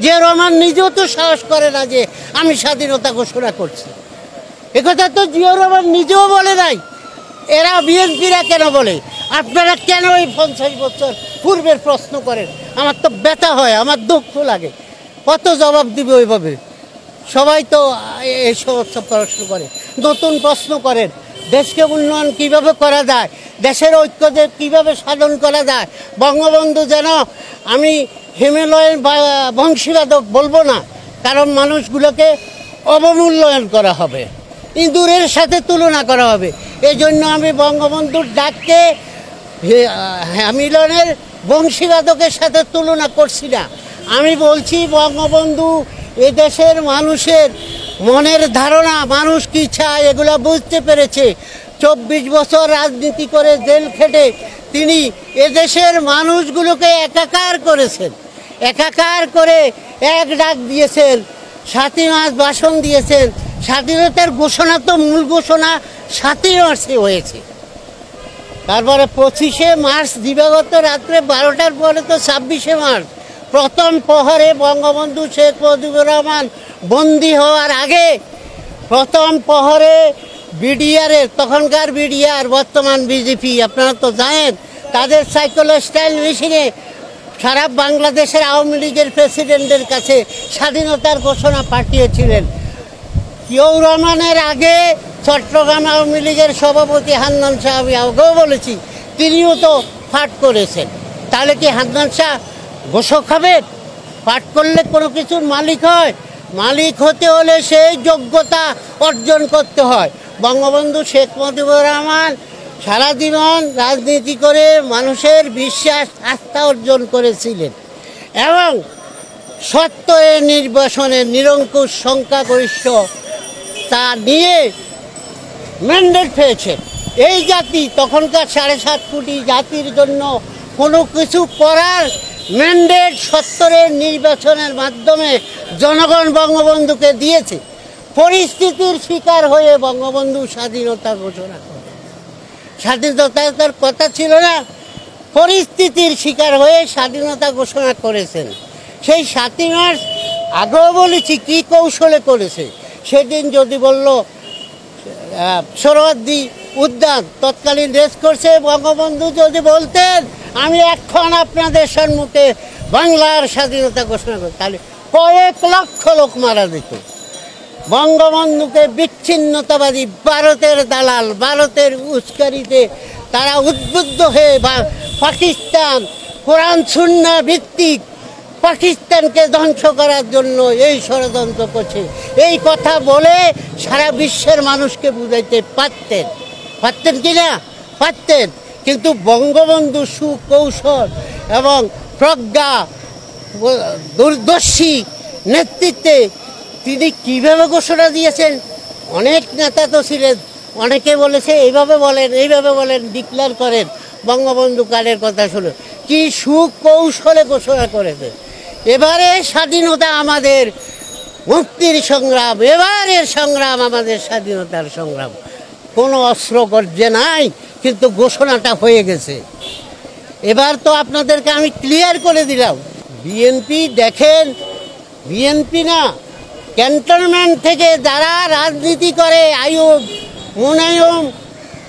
জিয়া রহমান নিজেও তো সাহস করে না যে আমি স্বাধীনতা ঘোষণা করছি। একথা তো জিয়া রহমান নিজেও বলে নাই। এরা বিএনপিরা কেন বলে? আপনারা কেন এই 50 বছর পূর্বের প্রশ্ন করেন? আমার তো ব্যথা হয়, আমার দুঃখ লাগে। কত জবাব দিবে ওইভাবে? সবাই তো এই সমস্ত প্রশ্ন করে, নতুন প্রশ্ন করেন। দেশকে উন্নয়ন কিভাবে করা যায়, দেশের ঐক্যকে কিভাবে সাধন করা যায়। বঙ্গবন্ধু যেন, আমি হিমালয়ের বংশীবাদক বলবো না, কারণ মানুষগুলোকে অবমূল্যায়ন করা হবে, ইঁদুরের সাথে তুলনা করা হবে। এই জন্য আমি বঙ্গবন্ধুর ডাককে হিমালয়ের বংশীবাদকের সাথে তুলনা করছি না। আমি বলছি বঙ্গবন্ধু এদেশের মানুষের মনের ধারণা, মানুষ কি চায় এগুলো বুঝতে পেরেছে। 24 বছর রাজনীতি করে জেল খেটে তিনি এদেশের মানুষগুলোকে একাকার করেছেন। একাকার করে এক ডাক দিয়েছেন, 7ই মার্চ ভাষণ দিয়েছেন। স্বাধীনতার ঘোষণা তো মূল ঘোষণা 7ই মার্চে হয়েছে। তারপরে 25শে মার্চ দিবাগত রাত্রে 12টার পরে তো 26শে মার্চ প্রথম প্রহরে বঙ্গবন্ধু শেখ মুজিবুর রহমান বন্দী হওয়ার আগে প্রথম প্রহরে বিডিআরের, তখনকার বিডিআর বর্তমান বিজেপি, আপনারা তো জানেন, তাদের সাইকোলজিক্যাল মেশিনে সারা বাংলাদেশের আওয়ামী লীগের প্রেসিডেন্টের কাছে স্বাধীনতার ঘোষণা পাঠিয়েছিলেন। জিয়াউর রহমানের আগে চট্টগ্রাম আওয়ামী লীগের সভাপতি হান্নান শাহ, আমি আগেও বলেছি, তিনিও তো পাঠ করেছেন। তাহলে কি হান্নান শাহ ঘোষক হবেন? পাঠ করলে কোনো কিছুর মালিক হয়? মালিক হতে হলে সেই যোগ্যতা অর্জন করতে হয়। বঙ্গবন্ধু শেখ মুজিবুর রহমান সারা জীবন রাজনীতি করে মানুষের বিশ্বাস, আস্থা অর্জন করেছিলেন এবং সত্য নির্বাচনে নিরঙ্কুশ সংখ্যাগরিষ্ঠ তা নিয়ে ম্যান্ডেট পেয়েছেন। এই জাতি, তখনকার 7.5 কোটি জাতির জন্য কোনো কিছু করার ম্যান্ডেট 70 নির্বাচনের মাধ্যমে জনগণ বঙ্গবন্ধুকে দিয়েছে। পরিস্থিতির শিকার হয়ে বঙ্গবন্ধু স্বাধীনতা ঘোষণা করে। স্বাধীনতার কথা ছিল না, পরিস্থিতির শিকার হয়ে স্বাধীনতা ঘোষণা করেছেন। সেই 7ই মার্চ আগেও বলেছি কী কৌশলে করেছে। সেদিন যদি বলল সোহরাওয়ার্দী উদ্যান তৎকালীন রেস করছে, বঙ্গবন্ধু যদি বলতেন আমি এখন আপনাদের সম্মুখে বাংলার স্বাধীনতা ঘোষণা করি, তাহলে কয়েক লক্ষ লোক মারা যেত। বঙ্গবন্ধুকে বিচ্ছিন্নতাবাদী, ভারতের দালাল, ভারতের উস্কানিতে তারা উদ্বুদ্ধ হয়ে পাকিস্তান, কোরআন সুন্নাহ ভিত্তিক পাকিস্তানকে ধ্বংস করার জন্য এই ষড়যন্ত্র করছে। এই কথা বলে সারা বিশ্বের মানুষকে বুঝাইতে পারতেন কি না? পারতেন। কিন্তু বঙ্গবন্ধু সুকৌশল এবং প্রজ্ঞা, দূরদর্শী নেতৃত্বে তিনি কীভাবে ঘোষণা দিয়েছেন। অনেক নেতা তো ছিলেন, অনেকে বলেছে এইভাবে বলেন, এইভাবে বলেন, ডিক্লেয়ার করেন, বঙ্গবন্ধু কালের কথা শুনে কি সুকৌশলে ঘোষণা করেছে। এবারে স্বাধীনতা আমাদের মুক্তির সংগ্রাম, এবারের সংগ্রাম আমাদের স্বাধীনতার সংগ্রাম। কোনো অস্ত্র গর্জে নাই, কিন্তু ঘোষণাটা হয়ে গেছে। এবার তো আপনাদেরকে আমি ক্লিয়ার করে দিলাম। বিএনপি দেখেন, বিএনপি না, ক্যান্টনমেন্ট থেকে যারা রাজনীতি করে, আইয়ুব, মুনায়ম,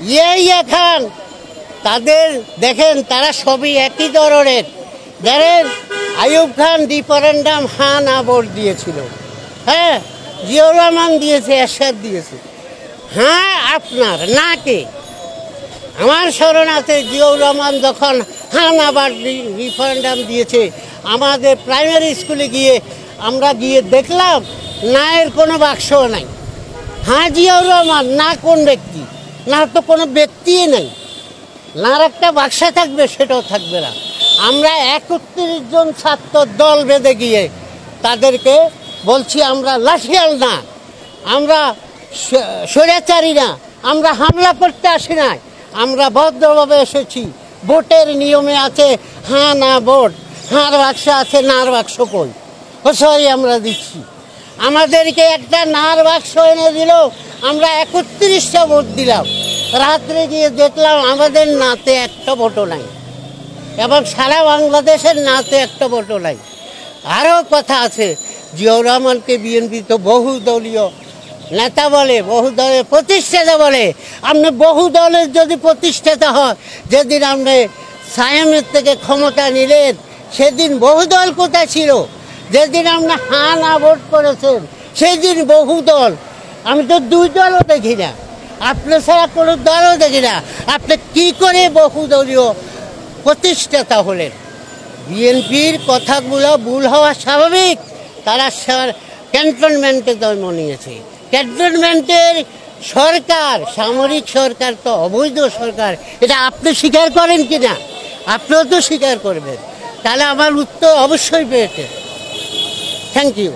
ইয়া খান, তাদের দেখেন তারা সবই একই ধরনের। দেখেন আইয়ুব খান রিফারেন্ডাম হ্যাঁ না ভোট দিয়েছিল, হ্যাঁ, জিয়াউর রহমান দিয়েছে, এরশাদ দিয়েছে। হ্যাঁ আপনার না কে? আমার স্মরণ আছে জিয়াউর রহমান যখন হ্যাঁ না বার রিফারেন্ডাম দিয়েছে, আমাদের প্রাইমারি স্কুলে গিয়ে আমরা গিয়ে দেখলাম না এর কোনো বাক্সও নাই। হ্যাঁ জিয়াউর রহমান, না কোন ব্যক্তি, না তো কোনো ব্যক্তিই নেই, না একটা বাক্সা থাকবে সেটাও থাকবে না। আমরা 31 জন ছাত্র দল বেঁধে গিয়ে তাদেরকে বলছি আমরা লাঠিয়াল না, আমরা স্বৈরাচারী না, আমরা হামলা করতে আসি নাই, আমরা ভদ্রভাবে এসেছি। ভোটের নিয়মে আছে হ্যাঁ না ভোট, হাঁর বাক্স আছে, নার বাক্স কই? সই আমরা দিচ্ছি। আমাদেরকে একটা নার বাক্স এনে দিল, আমরা 31টা ভোট দিলাম। রাত্রে গিয়ে দেখলাম আমাদের নাতে একটা ভোটও নাই, এবং সারা বাংলাদেশের নাতে একটা ভোটও নাই। আরও কথা আছে, জিয়াউর রহমানকে বিএনপি তো বহুদলীয় নেতা বলে, বহু দলের প্রতিষ্ঠাতা বলে। আপনি বহু দলের যদি প্রতিষ্ঠাতা হয়, যেদিন আপনি সায়েমের থেকে ক্ষমতা নিলেন সেদিন বহুদল কোথায় ছিল? যেদিন আপনি হা না ভোট করেছেন সেদিন বহুদল। আমি তো দুই দলও দেখি না, আপনি ছাড়া কোনো দলও দেখি না। আপনি কি করে বহুদলীয় প্রতিষ্ঠাতা হলেন? বিএনপির কথাগুলো ভুল হওয়া স্বাভাবিক। তারা ক্যান্টনমেন্টে জন্ম নিয়েছে। ক্যান্টনমেন্টের সরকার, সামরিক সরকার তো অবৈধ সরকার। এটা আপনি স্বীকার করেন কি না? আপনিও তো স্বীকার করবেন। তাহলে আমার উত্তর অবশ্যই পেয়েছে। Thank you.